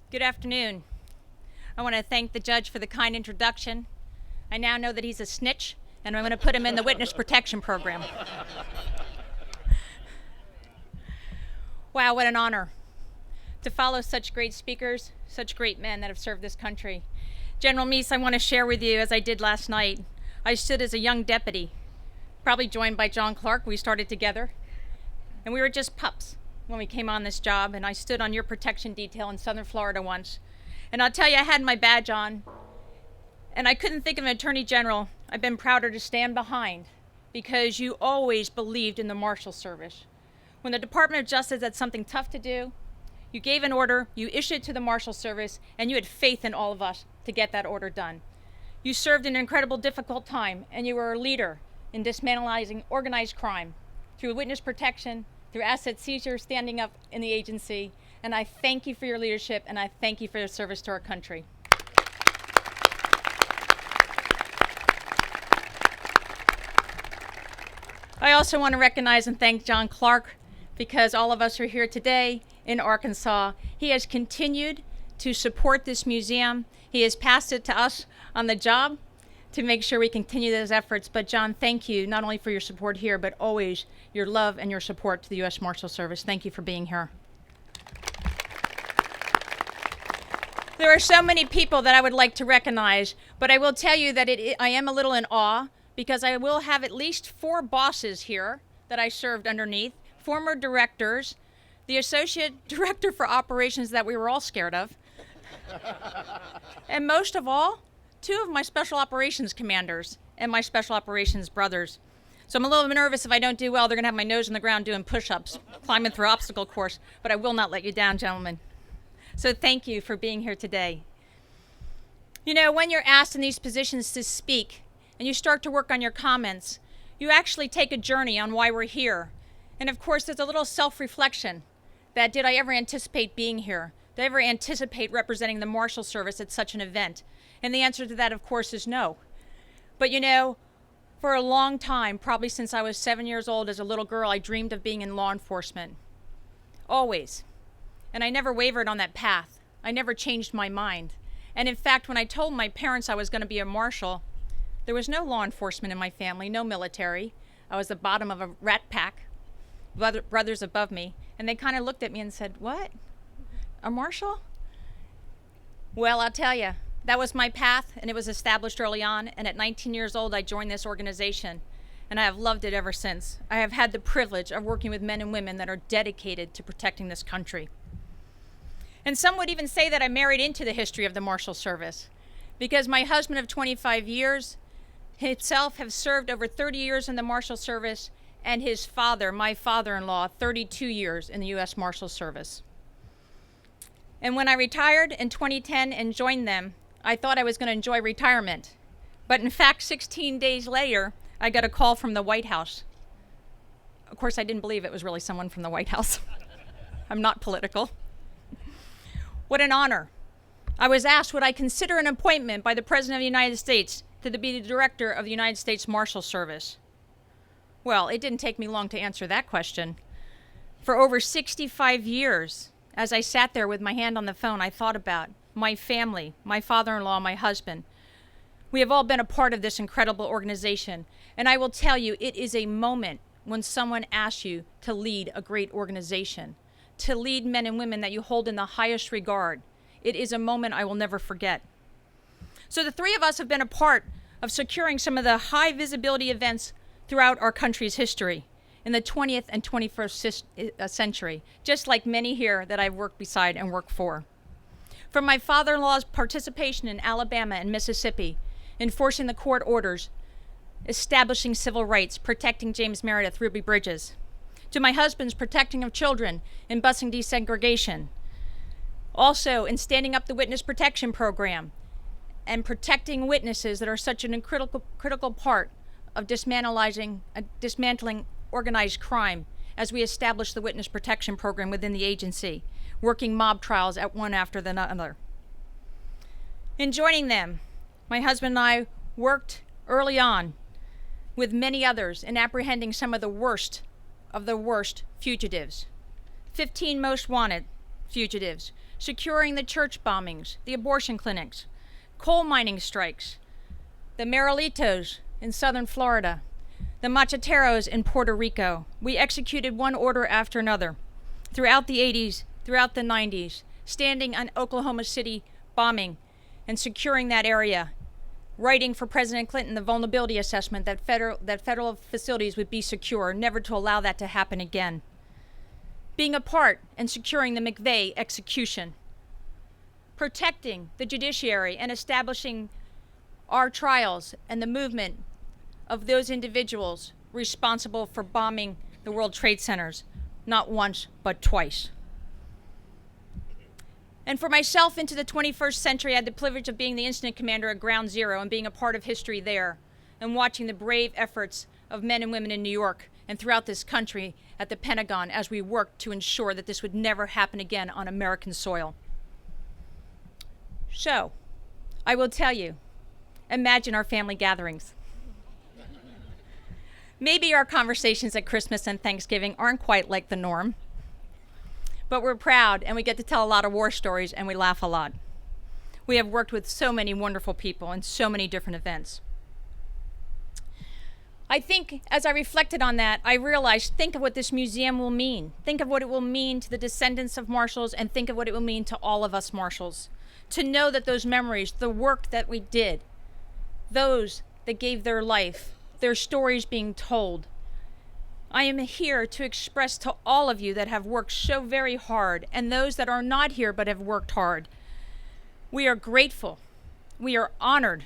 Good afternoon. I want to thank the judge for the kind introduction. I now know that he's a snitch, and I'm going to put him in the witness protection program. Wow, what an honor to follow such great speakers, such great men that have served this country. General Meese, I want to share with you, as I did last night, I stood as a young deputy, probably joined by John Clark. We started together, and we were just pups when we came on this job, and I stood on your protection detail in Southern Florida once. And I'll tell you, I had my badge on, and I couldn't think of an attorney general I've been prouder to stand behind, because you always believed in the Marshal Service. When the Department of Justice had something tough to do, you gave an order, you issued it to the Marshal Service, and you had faith in all of us to get that order done. You served in an incredible difficult time, and you were a leader in dismantling organized crime through witness protection, through asset seizure, standing up in the agency, and I thank you for your leadership, and I thank you for your service to our country. I also want to recognize and thank John Clark, because all of us are here today in Arkansas. He has continued to support this museum. He has passed it to us on the job to make sure we continue those efforts. But John, thank you not only for your support here, but always your love and your support to the U.S. Marshal Service. Thank you for being here. There are so many people that I would like to recognize, but I will tell you that I am a little in awe, because I will have at least 4 bosses here that I served underneath, former directors, the associate director for operations that we were all scared of, and most of all, 2 of my special operations commanders and my special operations brothers. So I'm a little nervous if I don't do well. They're going to have my nose on the ground doing push-ups, climbing through obstacle course, but I will not let you down, gentlemen. So thank you for being here today. You know, when you're asked in these positions to speak and you start to work on your comments, you actually take a journey on why we're here. And of course, there's a little self-reflection that did I ever anticipate being here? Did I ever anticipate representing the Marshal Service at such an event? And the answer to that, of course, is no. But you know, for a long time, probably since I was 7 years old as a little girl, I dreamed of being in law enforcement. Always. And I never wavered on that path. I never changed my mind. And in fact, when I told my parents I was going to be a marshal, there was no law enforcement in my family, no military. I was the bottom of a rat pack, brothers above me, and they kind of looked at me and said, "What? A marshal?" Well, I'll tell you, that was my path, and it was established early on, and at 19 years old, I joined this organization, and I have loved it ever since. I have had the privilege of working with men and women that are dedicated to protecting this country. And some would even say that I married into the history of the Marshal Service, because my husband of 25 years himself have served over 30 years in the Marshal Service, and his father, my father-in-law, 32 years in the U.S. Marshal Service. And when I retired in 2010 and joined them, I thought I was going to enjoy retirement. But in fact, 16 days later, I got a call from the White House. Of course, I didn't believe it was really someone from the White House. I'm not political. What an honor. I was asked, would I consider an appointment by the President of the United States to be the director of the United States Marshal Service? Well, it didn't take me long to answer that question. For over 65 years, as I sat there with my hand on the phone, I thought about my family, my father-in-law, my husband. We have all been a part of this incredible organization. And I will tell you, it is a moment when someone asks you to lead a great organization, to lead men and women that you hold in the highest regard. It is a moment I will never forget. So the 3 of us have been a part of securing some of the high visibility events throughout our country's history in the 20th and 21st century, just like many here that I've worked beside and worked for. From my father-in-law's participation in Alabama and Mississippi, enforcing the court orders, establishing civil rights, protecting James Meredith, Ruby Bridges, to my husband's protecting of children in busing desegregation, also in standing up the witness protection program and protecting witnesses that are such an critical part of dismantling organized crime as we establish the witness protection program within the agency, working mob trials at one after the other. In joining them, my husband and I worked early on with many others in apprehending some of the worst fugitives. 15 most wanted, fugitives, securing the church bombings, the abortion clinics, coal mining strikes, the Maralitos in southern Florida, the macheteros in Puerto Rico. We executed one order after another throughout the 80s, throughout the 90s, standing on Oklahoma City bombing and securing that area, writing for President Clinton the vulnerability assessment that federal facilities would be secure, never to allow that to happen again. Being a part and securing the McVeigh execution, protecting the judiciary and establishing our trials and the movement of those individuals responsible for bombing the World Trade Centers, not once, but twice. And for myself into the 21st century, I had the privilege of being the incident commander at Ground Zero and being a part of history there and watching the brave efforts of men and women in New York and throughout this country at the Pentagon as we worked to ensure that this would never happen again on American soil. So, I will tell you, imagine our family gatherings. Maybe our conversations at Christmas and Thanksgiving aren't quite like the norm, but we're proud and we get to tell a lot of war stories and we laugh a lot. We have worked with so many wonderful people in so many different events. I think as I reflected on that, I realized, think of what this museum will mean. Think of what it will mean to the descendants of Marshals, and think of what it will mean to all of us Marshals. To know that those memories, the work that we did, those that gave their life, their stories being told. I am here to express to all of you that have worked so very hard, and those that are not here but have worked hard. We are grateful. We are honored.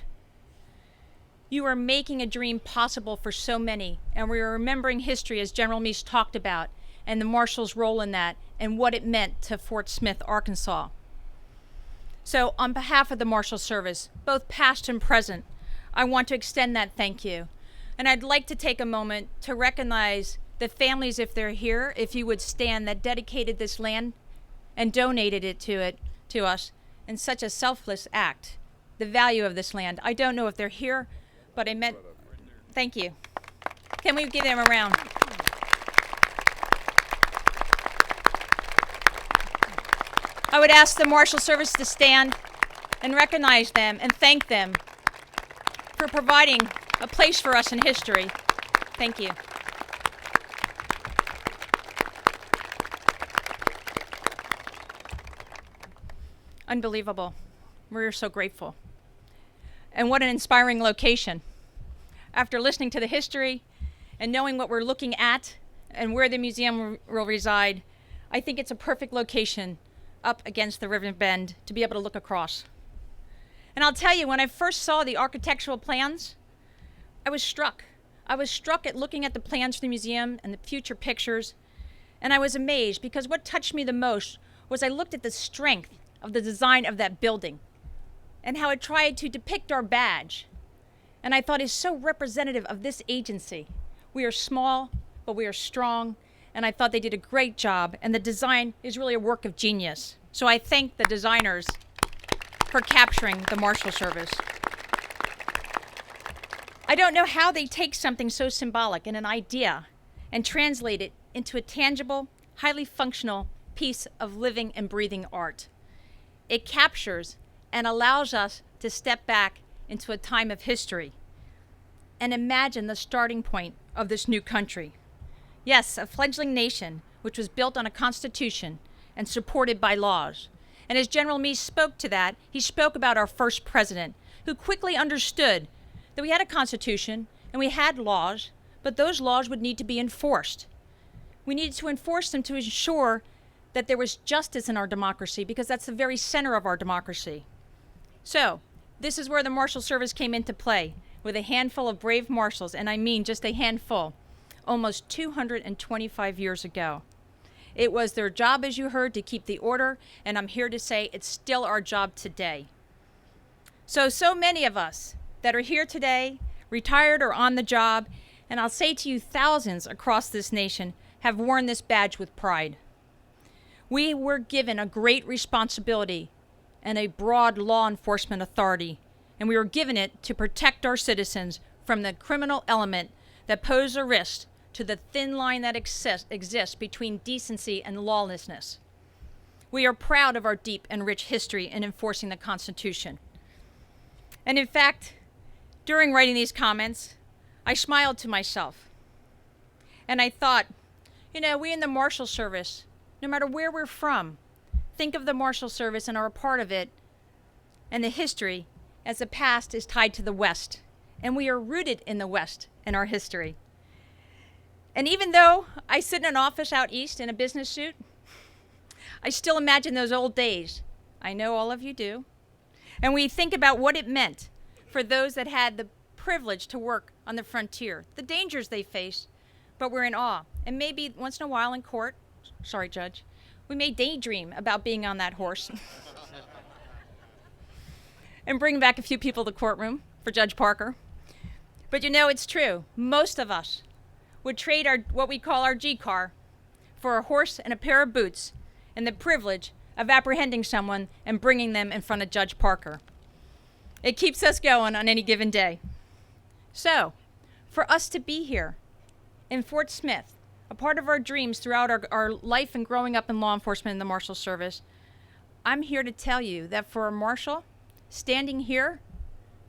You are making a dream possible for so many, and we are remembering history as General Meese talked about, and the Marshals' role in that, and what it meant to Fort Smith, Arkansas. So on behalf of the Marshal Service, both past and present, I want to extend that thank you. And I'd like to take a moment to recognize the families, if they're here, if you would stand, that dedicated this land and donated it to us in such a selfless act. The value of this land. I don't know if they're here, but I meant, thank you. Can we give them a round? I would ask the Marshal Service to stand and recognize them and thank them for providing a place for us in history. Thank you. Unbelievable. We're so grateful. And what an inspiring location. After listening to the history and knowing what we're looking at and where the museum will reside, I think it's a perfect location up against the river bend to be able to look across. And I'll tell you, when I first saw the architectural plans, I was struck. I was struck at looking at the plans for the museum and the future pictures, and I was amazed because what touched me the most was I looked at the strength of the design of that building and how it tried to depict our badge. And I thought it's so representative of this agency. We are small, but we are strong, and I thought they did a great job, and the design is really a work of genius. So I thank the designers for capturing the Marshal Service. I don't know how they take something so symbolic and an idea and translate it into a tangible, highly functional piece of living and breathing art. It captures and allows us to step back into a time of history and imagine the starting point of this new country. Yes, a fledgling nation which was built on a constitution and supported by laws. And as General Meese spoke to that, he spoke about our first president, who quickly understood that we had a constitution and we had laws, but those laws would need to be enforced. We needed to enforce them to ensure that there was justice in our democracy, because that's the very center of our democracy. So, this is where the Marshal Service came into play, with a handful of brave marshals, and I mean just a handful, almost 225 years ago. It was their job, as you heard, to keep the order, and I'm here to say it's still our job today. So many of us that are here today, retired or on the job, and I'll say to you, thousands across this nation have worn this badge with pride. We were given a great responsibility and a broad law enforcement authority, and we were given it to protect our citizens from the criminal element that pose a risk to the thin line that exists between decency and lawlessness. We are proud of our deep and rich history in enforcing the Constitution. And in fact, during writing these comments, I smiled to myself. And I thought, we in the Marshal Service, no matter where we're from, think of the Marshal Service and are a part of it and the history as the past is tied to the West. And we are rooted in the West in our history. And even though I sit in an office out east in a business suit, I still imagine those old days. I know all of you do. And we think about what it meant for those that had the privilege to work on the frontier, the dangers they faced, but we're in awe. And maybe once in a while in court, sorry, Judge, we may daydream about being on that horse and bring back a few people to the courtroom for Judge Parker. But it's true. Most of us would trade what we call our G car for a horse and a pair of boots and the privilege of apprehending someone and bringing them in front of Judge Parker. It keeps us going on any given day. So, for us to be here in Fort Smith, a part of our dreams throughout our life and growing up in law enforcement in the Marshal Service, I'm here to tell you that for a Marshal standing here,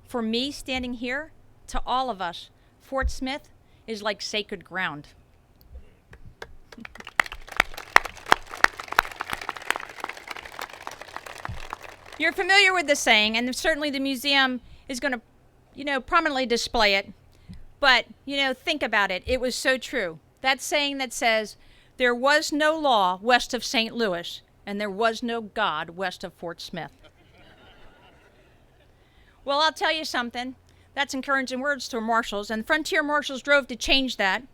for me standing here, to all of us, Fort Smith is like sacred ground. You're familiar with the saying, and certainly the museum is going to, prominently display it. But, think about it. It was so true. That saying that says, there was no law west of St. Louis, and there was no God west of Fort Smith. Well, I'll tell you something. That's encouraging words to Marshals, and Frontier Marshals drove to change that.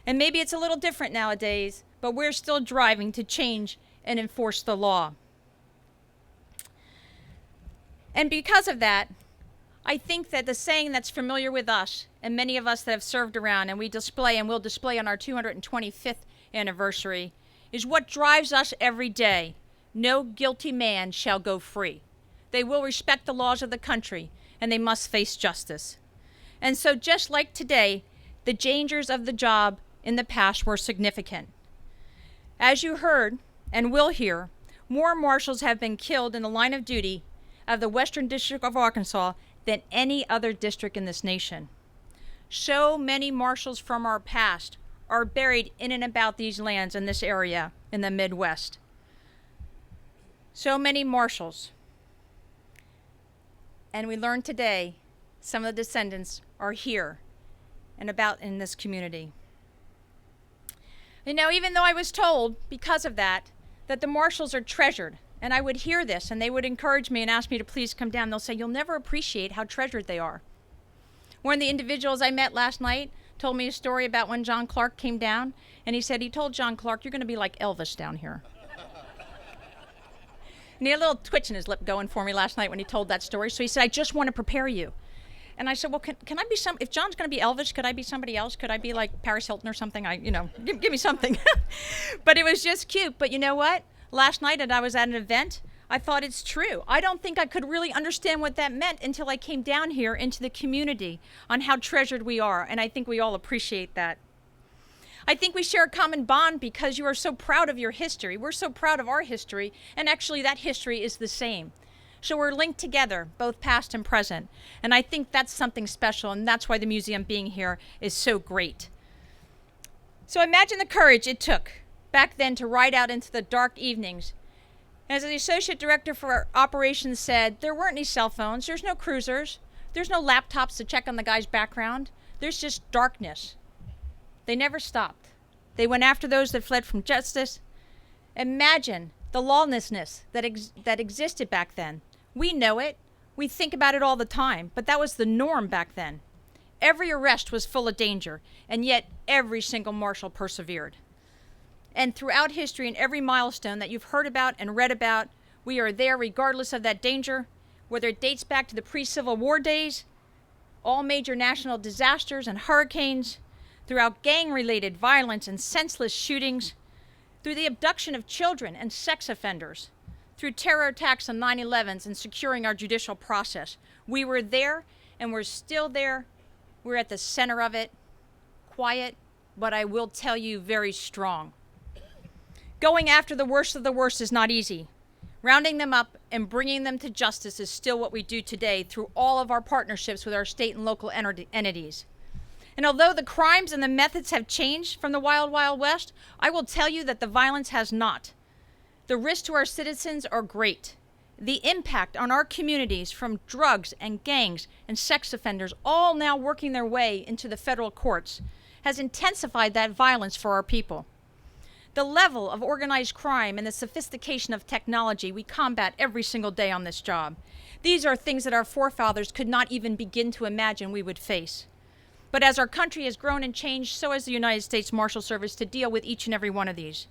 And maybe it's a little different nowadays, but we're still driving to change and enforce the law. And because of that, I think that the saying that's familiar with us, and many of us that have served around, and we display and will display on our 225th anniversary, is what drives us every day. No guilty man shall go free. They will respect the laws of the country, and they must face justice. And so just like today, the dangers of the job in the past were significant. As you heard and will hear, more Marshals have been killed in the line of duty of the Western District of Arkansas than any other district in this nation. So many Marshals from our past are buried in and about these lands in this area in the Midwest. So many Marshals. And we learned today some of the descendants are here and about in this community. Even though I was told, because of that the Marshals are treasured, and I would hear this, and they would encourage me and ask me to please come down. They'll say, you'll never appreciate how treasured they are. One of the individuals I met last night told me a story about when John Clark came down, and he said he told John Clark, you're going to be like Elvis down here. And he had a little twitch in his lip going for me last night when he told that story. So he said, I just want to prepare you. And I said, well, can I be if John's going to be Elvis, could I be somebody else? Could I be like Paris Hylton or something? Give me something. But it was just cute. But you know what? Last night I was at an event, I thought it's true. I don't think I could really understand what that meant until I came down here into the community on how treasured we are, and I think we all appreciate that. I think we share a common bond because you are so proud of your history. We're so proud of our history, and actually that history is the same. So we're linked together, both past and present, and I think that's something special, and that's why the museum being here is so great. So imagine the courage it took back then to ride out into the dark evenings. As the associate director for operations said, there weren't any cell phones, there's no cruisers, there's no laptops to check on the guy's background, there's just darkness. They never stopped. They went after those that fled from justice. Imagine the lawlessness that existed back then. We know it, we think about it all the time, but that was the norm back then. Every arrest was full of danger, and yet every single Marshal persevered. And throughout history and every milestone that you've heard about and read about, we are there regardless of that danger, whether it dates back to the pre-Civil War days, all major national disasters and hurricanes, throughout gang-related violence and senseless shootings, through the abduction of children and sex offenders, through terror attacks on 9/11s and securing our judicial process. We were there, and we're still there. We're at the center of it, quiet, but I will tell you, very strong. Going after the worst of the worst is not easy, Rounding them up and bringing them to justice is still what we do today through all of our partnerships with our state and local entities. And although the crimes and the methods have changed from the Wild Wild West, I will tell you that the violence has not. The risks to our citizens are great. The impact on our communities from drugs and gangs and sex offenders all now working their way into the federal courts has intensified that violence for our people. The level of organized crime and the sophistication of technology we combat every single day on this job. These are things that our forefathers could not even begin to imagine we would face. But as our country has grown and changed, so has the United States Marshal Service to deal with each and every one of these.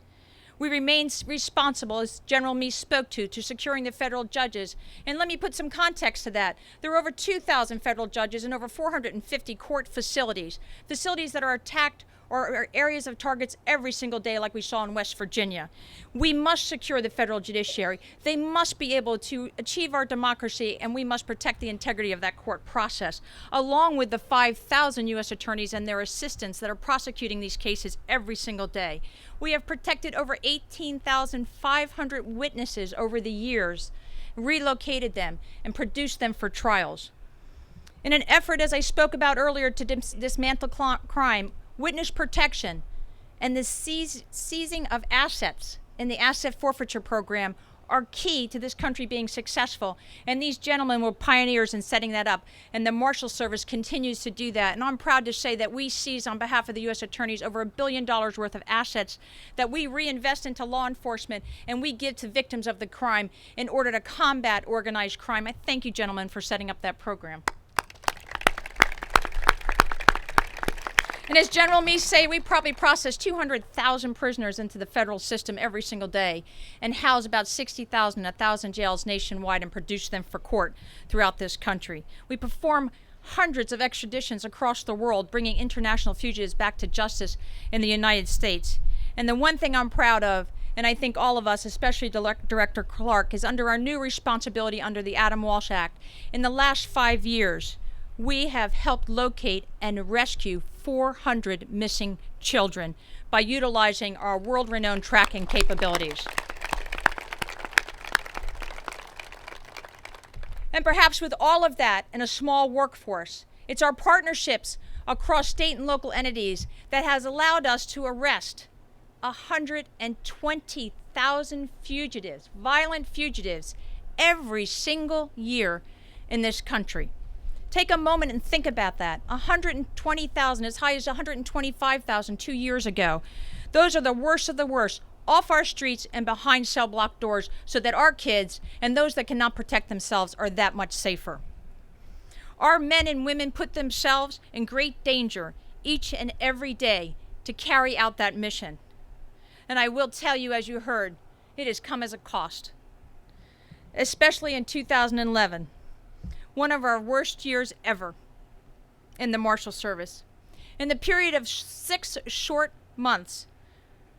We remain responsible, as General Meese spoke to securing the federal judges. And let me put some context to that. There are over 2,000 federal judges and over 450 court facilities that are attacked or are areas of targets every single day like we saw in West Virginia. We must secure the federal judiciary. They must be able to achieve our democracy, and we must protect the integrity of that court process, along with the 5,000 U.S. attorneys and their assistants that are prosecuting these cases every single day. We have protected over 18,500 witnesses over the years, relocated them, and produced them for trials. In an effort, as I spoke about earlier, to dismantle crime, witness protection, and the seizing of assets in the asset forfeiture program are key to this country being successful. And these gentlemen were pioneers in setting that up. And the Marshal Service continues to do that. And I'm proud to say that we seize on behalf of the U.S. attorneys over $1 billion worth of assets that we reinvest into law enforcement and we give to victims of the crime in order to combat organized crime. I thank you, gentlemen, for setting up that program. And as General Meese say, we probably process 200,000 prisoners into the federal system every single day and house about 60,000 in 1,000 jails nationwide and produce them for court throughout this country. We perform hundreds of extraditions across the world, bringing international fugitives back to justice in the United States. And the one thing I'm proud of, and I think all of us, especially Director Clark, is under our new responsibility under the Adam Walsh Act. In the last 5 years, we have helped locate and rescue 400 missing children by utilizing our world-renowned tracking capabilities. And perhaps with all of that and a small workforce, it's our partnerships across state and local entities that has allowed us to arrest 120,000 fugitives, violent fugitives, every single year in this country. Take a moment and think about that. 120,000, as high as 125,000 2 years ago. Those are the worst of the worst, off our streets and behind cell block doors, so that our kids and those that cannot protect themselves are that much safer. Our men and women put themselves in great danger each and every day to carry out that mission. And I will tell you, as you heard, it has come as a cost, especially in 2011. One of our worst years ever in the Marshal Service. In the period of 6 short months,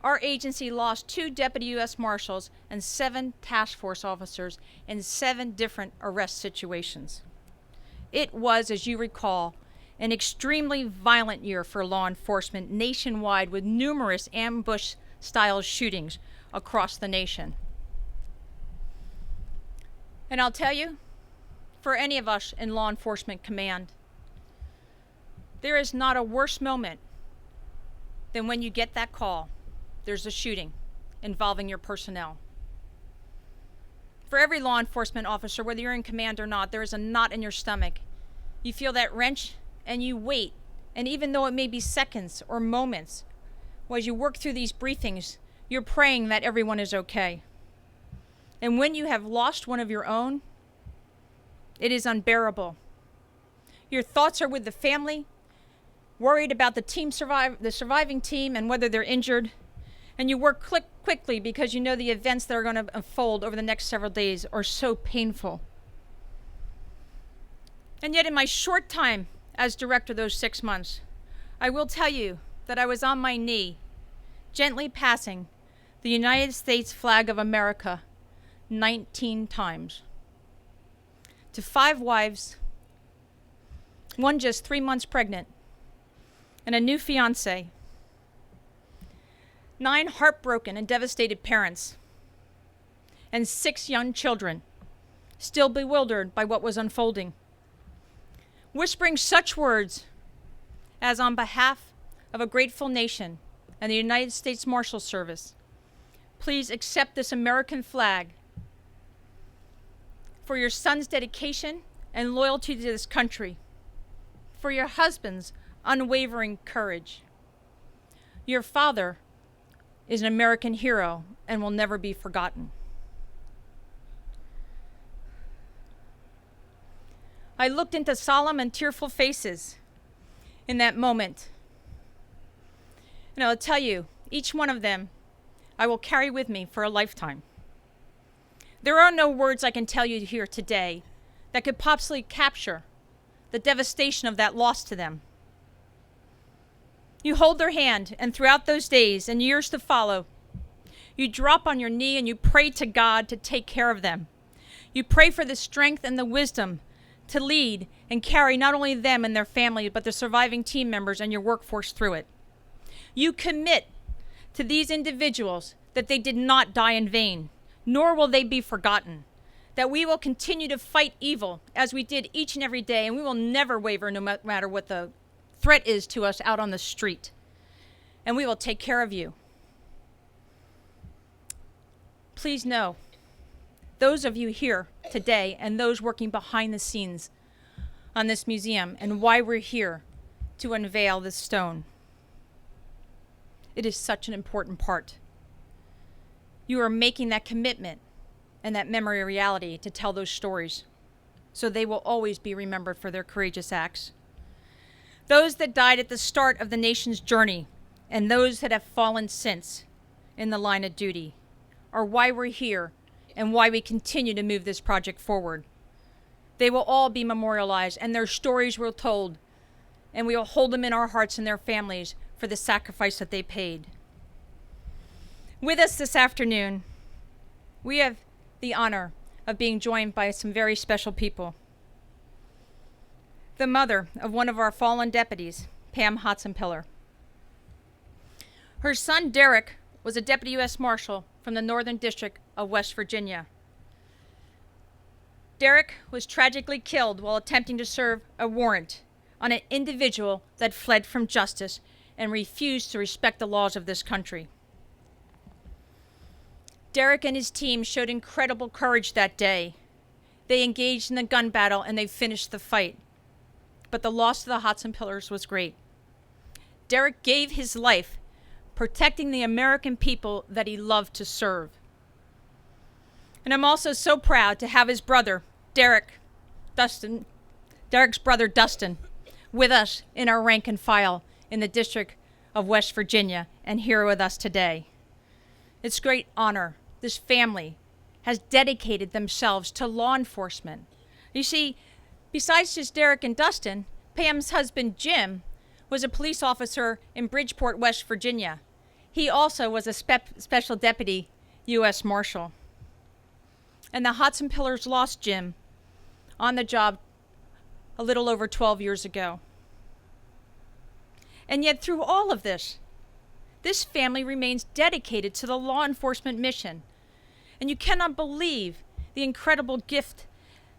our agency lost 2 Deputy U.S. Marshals and 7 task force officers in 7 different arrest situations. It was, as you recall, an extremely violent year for law enforcement nationwide, with numerous ambush-style shootings across the nation. And I'll tell you, for any of us in law enforcement command, there is not a worse moment than when you get that call. There's a shooting involving your personnel. For every law enforcement officer, whether you're in command or not, there is a knot in your stomach. You feel that wrench and you wait. And even though it may be seconds or moments, as you work through these briefings, you're praying that everyone is okay. And when you have lost one of your own, it is unbearable. Your thoughts are with the family, worried about the surviving team and whether they're injured. And you work quickly because you know the events that are going to unfold over the next several days are so painful. And yet in my short time as director those 6 months, I will tell you that I was on my knee, gently passing the United States flag of America 19 times. To 5 wives, one just 3 months pregnant, and a new fiance, 9 heartbroken and devastated parents, and 6 young children, still bewildered by what was unfolding, whispering such words as, on behalf of a grateful nation and the United States Marshal Service, please accept this American flag for your son's dedication and loyalty to this country, for your husband's unwavering courage. Your father is an American hero and will never be forgotten. I looked into solemn and tearful faces in that moment. And I'll tell you, each one of them I will carry with me for a lifetime. There are no words I can tell you here today that could possibly capture the devastation of that loss to them. You hold their hand, and throughout those days and years to follow, you drop on your knee and you pray to God to take care of them. You pray for the strength and the wisdom to lead and carry not only them and their family, but the surviving team members and your workforce through it. You commit to these individuals that they did not die in vain, nor will they be forgotten, that we will continue to fight evil as we did each and every day, and we will never waver no matter what the threat is to us out on the street. And we will take care of you. Please know, those of you here today and those working behind the scenes on this museum and why we're here to unveil this stone. It is such an important part. You are making that commitment and that memory a reality to tell those stories, so they will always be remembered for their courageous acts. Those that died at the start of the nation's journey and those that have fallen since in the line of duty are why we're here and why we continue to move this project forward. They will all be memorialized and their stories were told, and we will hold them in our hearts and their families for the sacrifice that they paid. With us this afternoon, we have the honor of being joined by some very special people. The mother of one of our fallen deputies, Pam Hotzenpiller. Her son, Derek, was a deputy U.S. Marshal from the Northern District of West Virginia. Derek was tragically killed while attempting to serve a warrant on an individual that fled from justice and refused to respect the laws of this country. Derek and his team showed incredible courage that day. They engaged in the gun battle and they finished the fight. But the loss to the Hotzenpillers was great. Derek gave his life protecting the American people that he loved to serve. And I'm also so proud to have his brother, Derek's brother, Dustin, with us in our rank and file in the District of West Virginia and here with us today. It's great honor. This family has dedicated themselves to law enforcement. You see, besides just Derek and Dustin, Pam's husband, Jim, was a police officer in Bridgeport, West Virginia. He also was a special deputy U.S. Marshal. And the Hotzenpillers lost Jim on the job a little over 12 years ago. And yet through all of this family remains dedicated to the law enforcement mission. And you cannot believe the incredible gift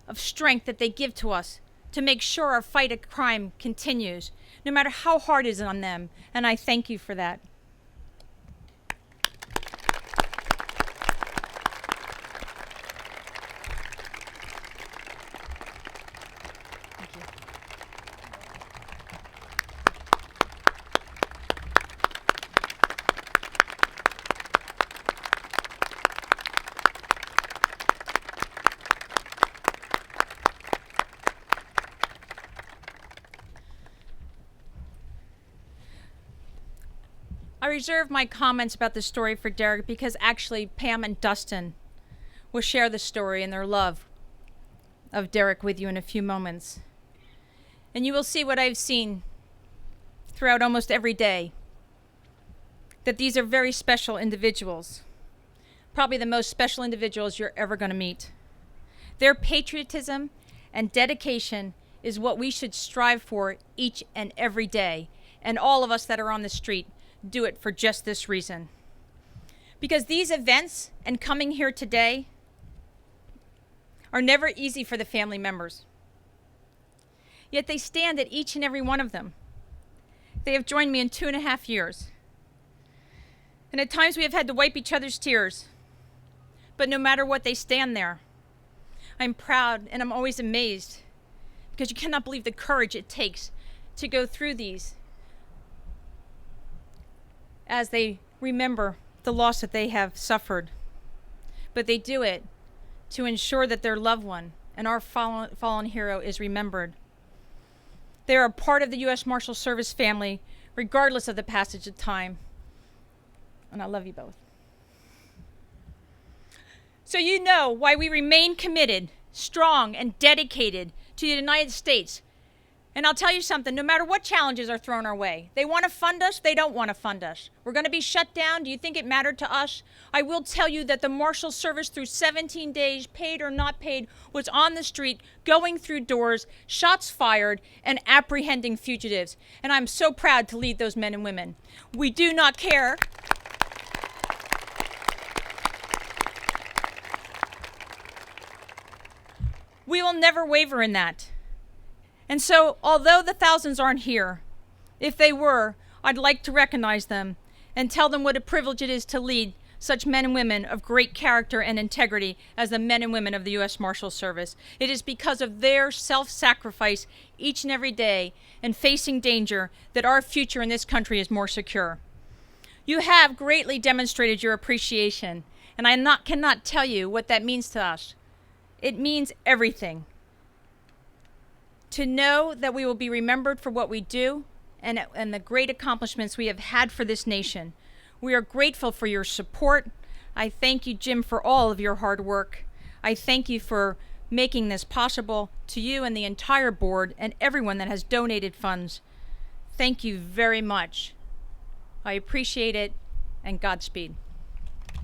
of strength that they give to us to make sure our fight of crime continues, no matter how hard it is on them. And I thank you for that. I reserve my comments about the story for Derek because actually Pam and Dustin will share the story and their love of Derek with you in a few moments. And you will see what I've seen throughout almost every day, that these are very special individuals, probably the most special individuals you're ever going to meet. Their patriotism and dedication is what we should strive for each and every day, and all of us that are on the street do it for just this reason. Because these events and coming here today are never easy for the family members. Yet they stand at each and every one of them. They have joined me in 2.5 years. And at times we have had to wipe each other's tears. But no matter what, they stand there. I'm proud and I'm always amazed because you cannot believe the courage it takes to go through these as they remember the loss that they have suffered. But they do it to ensure that their loved one and our fallen hero is remembered. They are a part of the U.S. Marshals Service family, regardless of the passage of time. And I love you both. So you know why we remain committed, strong, and dedicated to the United States. And I'll tell you something, no matter what challenges are thrown our way, they want to fund us, they don't want to fund us. We're going to be shut down. Do you think it mattered to us? I will tell you that the Marshal Service through 17 days, paid or not paid, was on the street, going through doors, shots fired, and apprehending fugitives. And I'm so proud to lead those men and women. We do not care. We will never waver in that. And so, although the thousands aren't here, if they were, I'd like to recognize them and tell them what a privilege it is to lead such men and women of great character and integrity as the men and women of the U.S. Marshals Service. It is because of their self-sacrifice each and every day and facing danger that our future in this country is more secure. You have greatly demonstrated your appreciation, and I cannot tell you what that means to us. It means everything. To know that we will be remembered for what we do and the great accomplishments we have had for this nation. We are grateful for your support. I thank you, Jim, for all of your hard work. I thank you for making this possible, to you and the entire board and everyone that has donated funds. Thank you very much. I appreciate it, and Godspeed.